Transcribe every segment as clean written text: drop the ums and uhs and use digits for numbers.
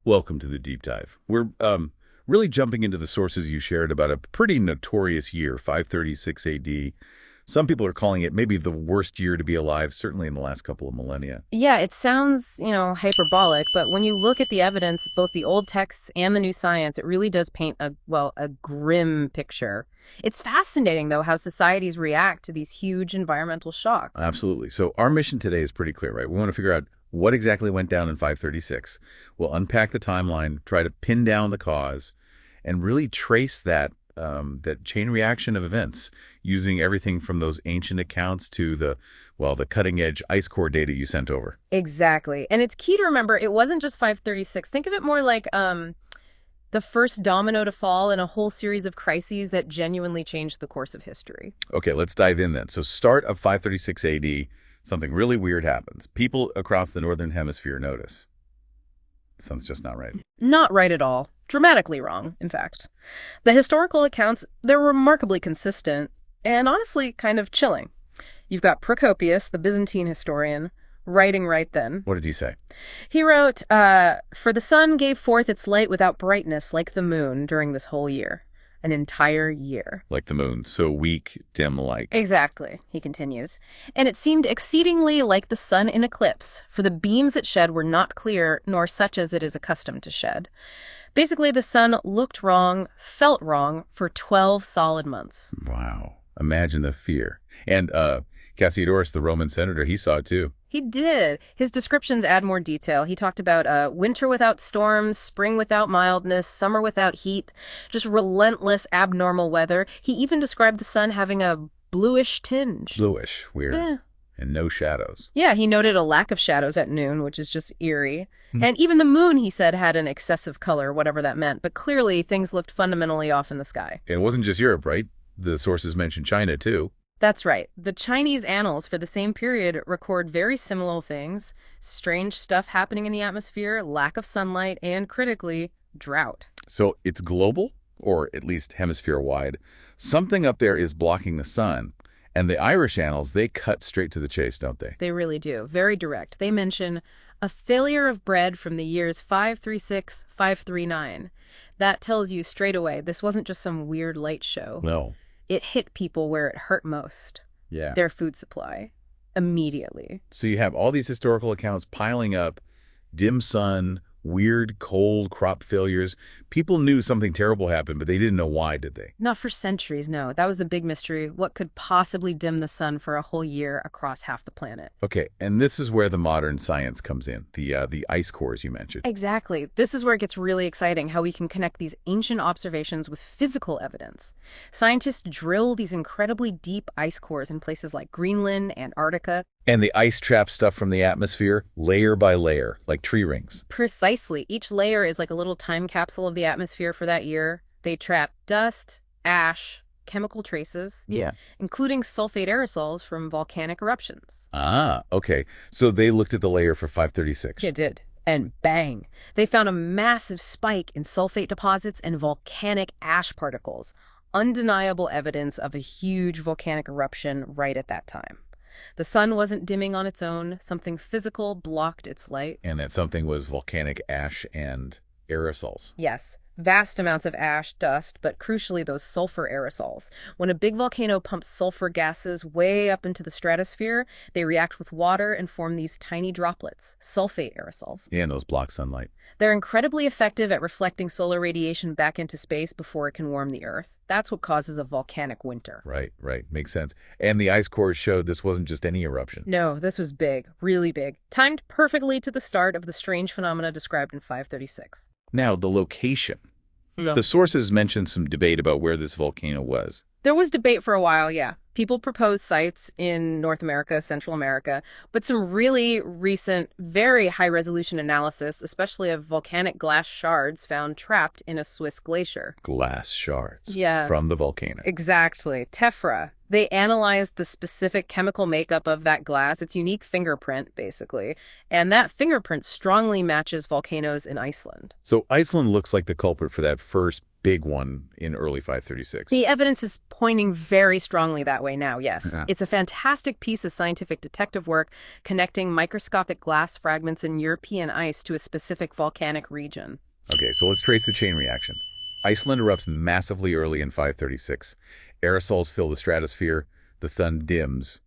Welcome to the deep dive. We're really jumping into the sources you shared about a pretty notorious year, 536 AD. Some people are calling it maybe the worst year to be alive, certainly in the last couple of millennia. Yeah, it sounds, hyperbolic, but when you look at the evidence, both the old texts and the new science, it really does paint a grim picture. It's fascinating, though, how societies react to these huge environmental shocks. Absolutely. So our mission today is pretty clear, right? We want to figure out what exactly went down in 536. We'll unpack the timeline, try to pin down the cause, and really trace that chain reaction of events using everything from those ancient accounts to the cutting-edge ice core data you sent over. Exactly. And it's key to remember it wasn't just 536. Think of it more like the first domino to fall in a whole series of crises that genuinely changed the course of history. Okay, let's dive in then. So start of 536 AD, something really weird happens. People across the northern hemisphere notice. Sounds just not right. Not right at all. Dramatically wrong, in fact. The historical accounts, they're remarkably consistent and honestly kind of chilling. You've got Procopius, the Byzantine historian, writing right then. What did he say? He wrote, "For the sun gave forth its light without brightness like the moon during this whole year." An entire year. Like the moon, so weak, dim-like. Exactly, he continues. And it seemed exceedingly like the sun in eclipse, for the beams it shed were not clear, nor such as it is accustomed to shed. Basically, the sun looked wrong, felt wrong, for 12 solid months. Wow. Imagine the fear. And Cassiodorus, the Roman senator, he saw it too. He did. His descriptions add more detail. He talked about winter without storms, spring without mildness, summer without heat, just relentless abnormal weather. He even described the sun having a bluish tinge. Bluish, weird. Yeah. And no shadows. Yeah, he noted a lack of shadows at noon, which is just eerie. And even the moon, he said, had an excessive color, whatever that meant. But clearly, things looked fundamentally off in the sky. And it wasn't just Europe, right? The sources mentioned China too. That's right. The Chinese annals for the same period record very similar things. Strange stuff happening in the atmosphere, lack of sunlight, and critically, drought. So it's global, or at least hemisphere-wide. Something up there is blocking the sun. And the Irish annals, they cut straight to the chase, don't they? They really do. Very direct. They mention a failure of bread from the years 536, 539. That tells you straight away this wasn't just some weird light show. No. It hit people where it hurt most. Yeah. Their food supply. Immediately. So you have all these historical accounts piling up, dim sun, weird, cold crop failures. People knew something terrible happened, but they didn't know why, did they? Not for centuries, no. That was the big mystery. What could possibly dim the sun for a whole year across half the planet? Okay, and this is where the modern science comes in, the ice cores you mentioned. Exactly. This is where it gets really exciting, how we can connect these ancient observations with physical evidence. Scientists drill these incredibly deep ice cores in places like Greenland, Antarctica. And the ice traps stuff from the atmosphere, layer by layer, like tree rings. Precisely. Each layer is like a little time capsule of the atmosphere for that year. They trap dust, ash, chemical traces, including sulfate aerosols from volcanic eruptions. Ah, okay. So they looked at the layer for 536. It did. And bang, they found a massive spike in sulfate deposits and volcanic ash particles. Undeniable evidence of a huge volcanic eruption right at that time. The sun wasn't dimming on its own. Something physical blocked its light. And that something was volcanic ash and aerosols. Yes, vast amounts of ash, dust, but crucially those sulfur aerosols. When a big volcano pumps sulfur gases way up into the stratosphere, they react with water and form these tiny droplets, sulfate aerosols. Yeah, and those block sunlight. They're incredibly effective at reflecting solar radiation back into space before it can warm the Earth. That's what causes a volcanic winter. Right. Makes sense. And the ice cores showed this wasn't just any eruption. No, this was big, really big. Timed perfectly to the start of the strange phenomena described in 536. Now, the location. Yeah. The sources mentioned some debate about where this volcano was. There was debate for a while, yeah. People proposed sites in North America, Central America, but some really recent, very high-resolution analysis, especially of volcanic glass shards found trapped in a Swiss glacier. Glass shards. Yeah. From the volcano. Exactly. Tephra. They analyzed the specific chemical makeup of that glass, its unique fingerprint, basically, and that fingerprint strongly matches volcanoes in Iceland. So Iceland looks like the culprit for that first big one in early 536. The evidence is pointing very strongly that way now, yes. Yeah. It's a fantastic piece of scientific detective work connecting microscopic glass fragments in European ice to a specific volcanic region. Okay, so let's trace the chain reaction. Iceland erupts massively early in 536. Aerosols fill the stratosphere. The sun dims.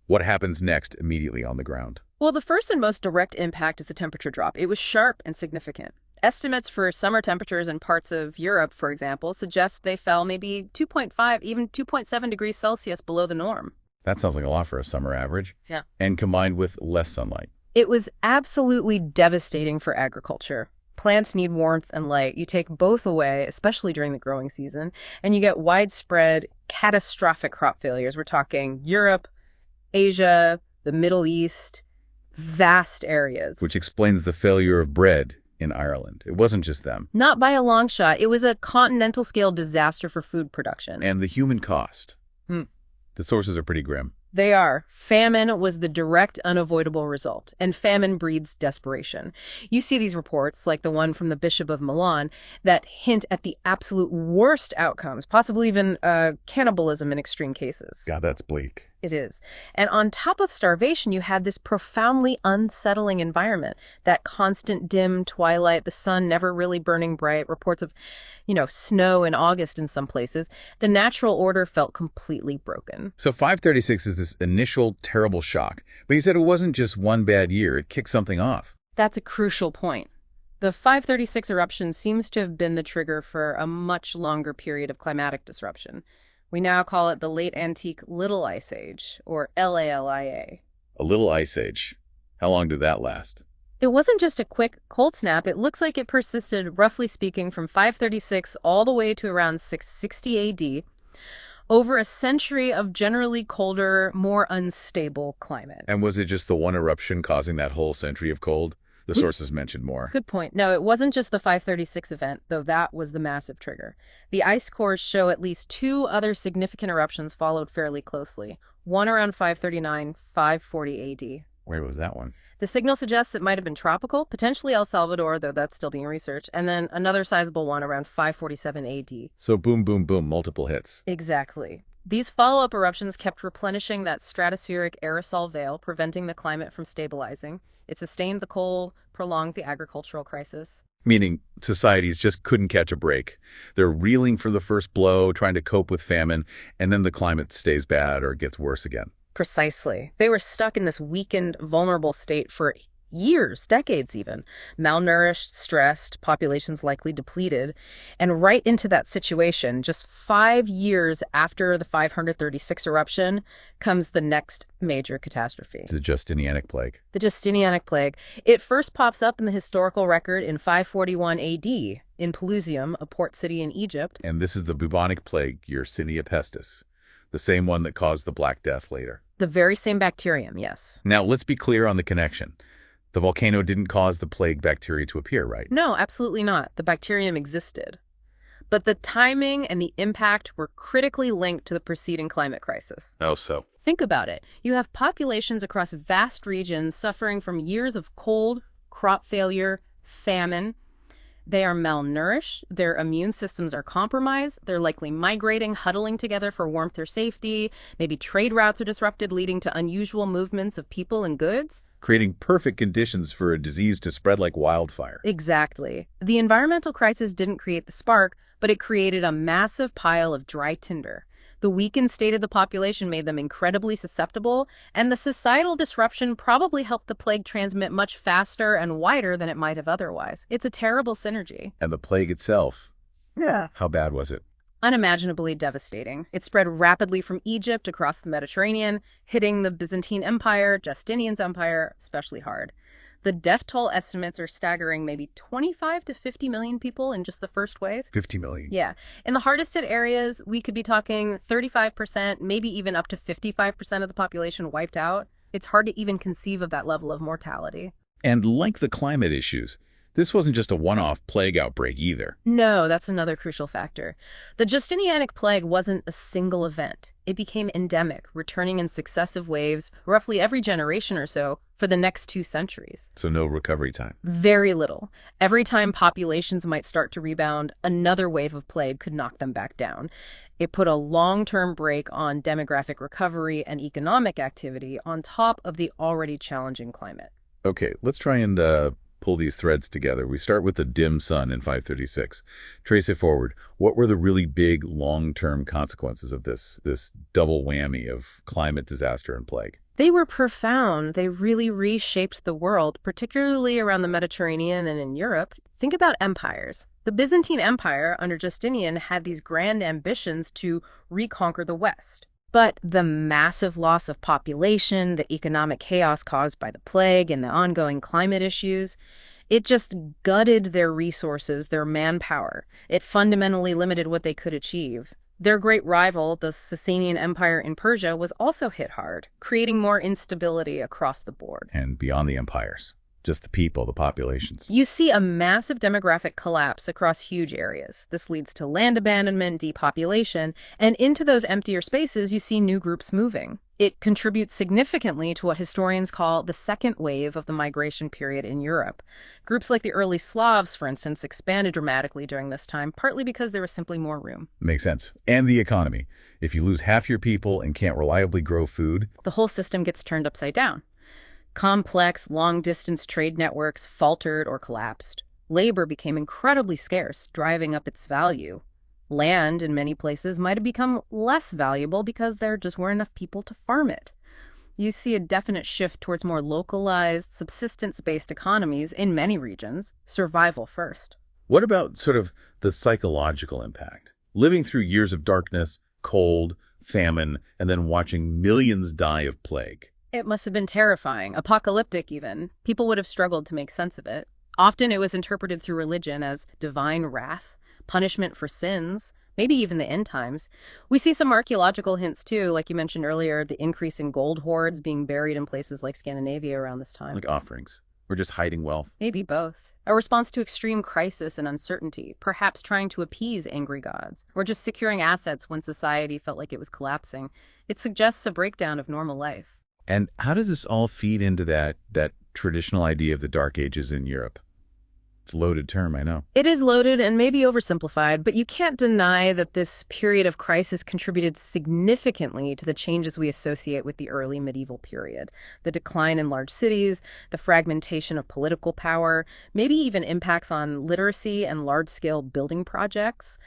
What happens next immediately on the ground? Well, the first and most direct impact is the temperature drop. It was sharp and significant. Estimates for summer temperatures in parts of Europe, for example, suggest they fell maybe 2.5, even 2.7 degrees Celsius below the norm. That sounds like a lot for a summer average. Yeah. And combined with less sunlight. It was absolutely devastating for agriculture. Plants need warmth and light. You take both away, especially during the growing season, and you get widespread, catastrophic crop failures. We're talking Europe, Asia, the Middle East, vast areas. Which explains the failure of bread in Ireland. It wasn't just them. Not by a long shot. It was a continental-scale disaster for food production. And the human cost. Hmm. The sources are pretty grim. They are. Famine was the direct, unavoidable result, and famine breeds desperation. You see these reports, like the one from the Bishop of Milan, that hint at the absolute worst outcomes, possibly even cannibalism in extreme cases. God, that's bleak. It is. And on top of starvation, you had this profoundly unsettling environment, that constant dim twilight, the sun never really burning bright, reports of, snow in August in some places. The natural order felt completely broken. So 536 is this initial terrible shock. But you said it wasn't just one bad year. It kicked something off. That's a crucial point. The 536 eruption seems to have been the trigger for a much longer period of climatic disruption. We now call it the Late Antique Little Ice Age, or LALIA. A little ice age. How long did that last? It wasn't just a quick cold snap. It looks like it persisted, roughly speaking, from 536 all the way to around 660 AD, over a century of generally colder, more unstable climate. And was it just the one eruption causing that whole century of cold? The sources mentioned more. Good point. No, it wasn't just the 536 event, though that was the massive trigger. The ice cores show at least two other significant eruptions followed fairly closely, one around 539, 540 AD. Where was that one? The signal suggests it might have been tropical, potentially El Salvador, though that's still being researched, and then another sizable one around 547 AD. So boom, boom, boom, multiple hits. Exactly. These follow-up eruptions kept replenishing that stratospheric aerosol veil, preventing the climate from stabilizing. It sustained the cold, prolonged the agricultural crisis. Meaning societies just couldn't catch a break. They're reeling for the first blow, trying to cope with famine, and then the climate stays bad or gets worse again. Precisely. They were stuck in this weakened, vulnerable state for years, decades even. Malnourished, stressed, populations likely depleted. And right into that situation, just 5 years after the 536 eruption, comes the next major catastrophe. The Justinianic plague. The Justinianic plague. It first pops up in the historical record in 541 AD in Pelusium, a port city in Egypt. And this is the bubonic plague, Yersinia pestis, the same one that caused the Black Death later. The very same bacterium, yes. Now, let's be clear on the connection. The volcano didn't cause the plague bacteria to appear, right? No, absolutely not. The bacterium existed. But the timing and the impact were critically linked to the preceding climate crisis. Oh, so? Think about it. You have populations across vast regions suffering from years of cold, crop failure, famine. They are malnourished, their immune systems are compromised, they're likely migrating, huddling together for warmth or safety, maybe trade routes are disrupted, leading to unusual movements of people and goods. Creating perfect conditions for a disease to spread like wildfire. Exactly. The environmental crisis didn't create the spark, but it created a massive pile of dry tinder. The weakened state of the population made them incredibly susceptible, and the societal disruption probably helped the plague transmit much faster and wider than it might have otherwise. It's a terrible synergy. And the plague itself? Yeah. How bad was it? Unimaginably devastating. It spread rapidly from Egypt across the Mediterranean, hitting the Byzantine Empire, Justinian's empire, especially hard. The death toll estimates are staggering, maybe 25 to 50 million people in just the first wave. 50 million. Yeah. In the hardest hit areas, we could be talking 35%, maybe even up to 55% of the population wiped out. It's hard to even conceive of that level of mortality. And like the climate issues, This wasn't just a one-off plague outbreak either. No, that's another crucial factor. The Justinianic plague wasn't a single event. It became endemic, returning in successive waves, roughly every generation or so, for the next 2 centuries. So no recovery time. Very little. Every time populations might start to rebound, another wave of plague could knock them back down. It put a long-term brake on demographic recovery and economic activity on top of the already challenging climate. Okay, let's try and pull these threads together. We start with the dim sun in 536. Trace it forward. What were the really big long-term consequences of this double whammy of climate disaster and plague? They were profound. They really reshaped the world, particularly around the Mediterranean and in Europe. Think about empires. The Byzantine Empire under Justinian had these grand ambitions to reconquer the West. But the massive loss of population, the economic chaos caused by the plague, and the ongoing climate issues, it just gutted their resources, their manpower. It fundamentally limited what they could achieve. Their great rival, the Sasanian Empire in Persia, was also hit hard, creating more instability across the board. And beyond the empires, just the people, the populations. You see a massive demographic collapse across huge areas. This leads to land abandonment, depopulation, and into those emptier spaces, you see new groups moving. It contributes significantly to what historians call the second wave of the migration period in Europe. Groups like the early Slavs, for instance, expanded dramatically during this time, partly because there was simply more room. Makes sense. And the economy. If you lose half your people and can't reliably grow food, The whole system gets turned upside down. Complex, long-distance trade networks faltered or collapsed. Labor became incredibly scarce, driving up its value. Land, in many places, might have become less valuable because there just weren't enough people to farm it. You see a definite shift towards more localized, subsistence-based economies in many regions, survival first. what about sort of the psychological impact? Living through years of darkness, cold, famine, and then watching millions die of plague. It must have been terrifying, apocalyptic even. People would have struggled to make sense of it. Often it was interpreted through religion as divine wrath, punishment for sins, maybe even the end times. We see some archaeological hints too, like you mentioned earlier, the increase in gold hoards being buried in places like Scandinavia around this time. Like offerings. Or just hiding wealth. Maybe both. A response to extreme crisis and uncertainty, perhaps trying to appease angry gods, or just securing assets when society felt like it was collapsing. It suggests a breakdown of normal life. And how does this all feed into that traditional idea of the Dark Ages in Europe? It's a loaded term, I know. It is loaded and maybe oversimplified, but you can't deny that this period of crisis contributed significantly to the changes we associate with the early medieval period. The decline in large cities, the fragmentation of political power, maybe even impacts on literacy and large-scale building projects.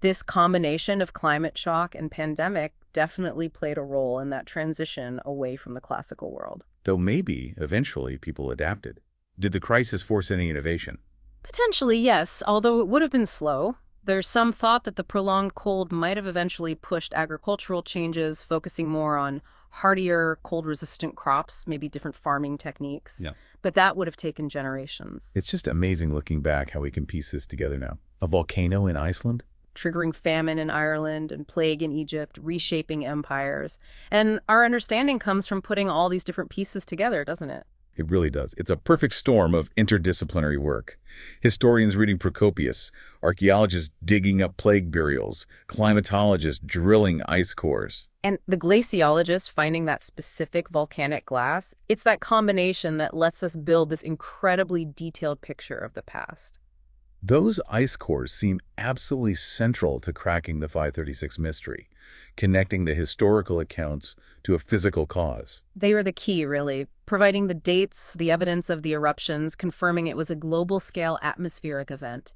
This combination of climate shock and pandemic definitely played a role in that transition away from the classical world. Though maybe, eventually, people adapted. Did the crisis force any innovation? Potentially, yes, although it would have been slow. There's some thought that the prolonged cold might have eventually pushed agricultural changes, focusing more on hardier, cold-resistant crops, maybe different farming techniques. Yeah. But that would have taken generations. It's just amazing looking back how we can piece this together now. A volcano in Iceland? Triggering famine in Ireland and plague in Egypt, reshaping empires. And our understanding comes from putting all these different pieces together, doesn't it? It really does. It's a perfect storm of interdisciplinary work. Historians reading Procopius, archaeologists digging up plague burials, climatologists drilling ice cores. And the glaciologist finding that specific volcanic glass, it's that combination that lets us build this incredibly detailed picture of the past. Those ice cores seem absolutely central to cracking the 536 mystery, connecting the historical accounts to a physical cause. They are the key, really, providing the dates, the evidence of the eruptions, confirming it was a global-scale atmospheric event.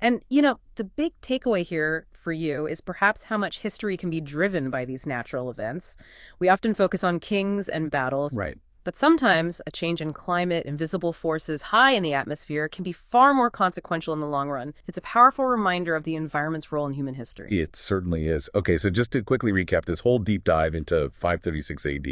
And, the big takeaway here for you is perhaps how much history can be driven by these natural events. We often focus on kings and battles. Right. But sometimes a change in climate, invisible forces high in the atmosphere can be far more consequential in the long run. It's a powerful reminder of the environment's role in human history. It certainly is. Okay, so just to quickly recap this whole deep dive into 536 AD,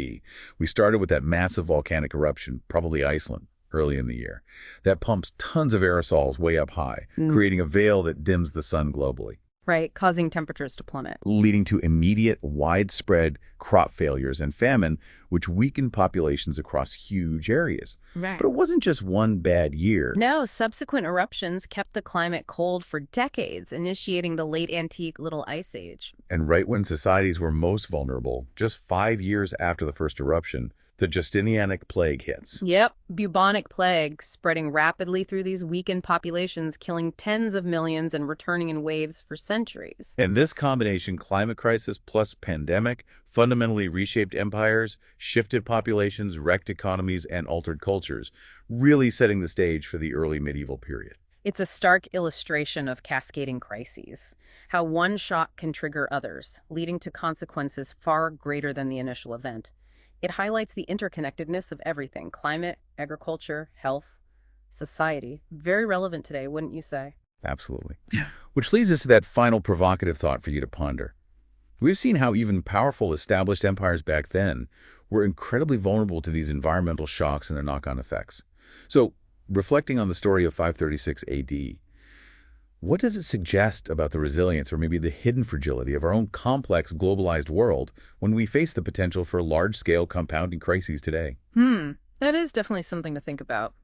we started with that massive volcanic eruption, probably Iceland, early in the year. That pumps tons of aerosols way up high, creating a veil that dims the sun globally. right, causing temperatures to plummet. leading to immediate, widespread crop failures and famine, which weakened populations across huge areas. But Right. it wasn't just one bad year. No, subsequent eruptions kept the climate cold for decades, initiating the late antique Little Ice Age. And right when societies were most vulnerable, just 5 years after the first eruption, the Justinianic plague hits. Yep, bubonic plague spreading rapidly through these weakened populations, killing tens of millions and returning in waves for centuries. And this combination, climate crisis plus pandemic, fundamentally reshaped empires, shifted populations, wrecked economies, and altered cultures, really setting the stage for the early medieval period. It's a stark illustration of cascading crises, how one shock can trigger others, leading to consequences far greater than the initial event. It highlights the interconnectedness of everything: climate, agriculture, health, society. Very relevant today, wouldn't you say? Absolutely. Which leads us to that final provocative thought for you to ponder. We've seen how even powerful established empires back then were incredibly vulnerable to these environmental shocks and their knock-on effects. So, reflecting on the story of 536 AD, what does it suggest about the resilience or maybe the hidden fragility of our own complex globalized world when we face the potential for large-scale compounding crises today? That is definitely something to think about.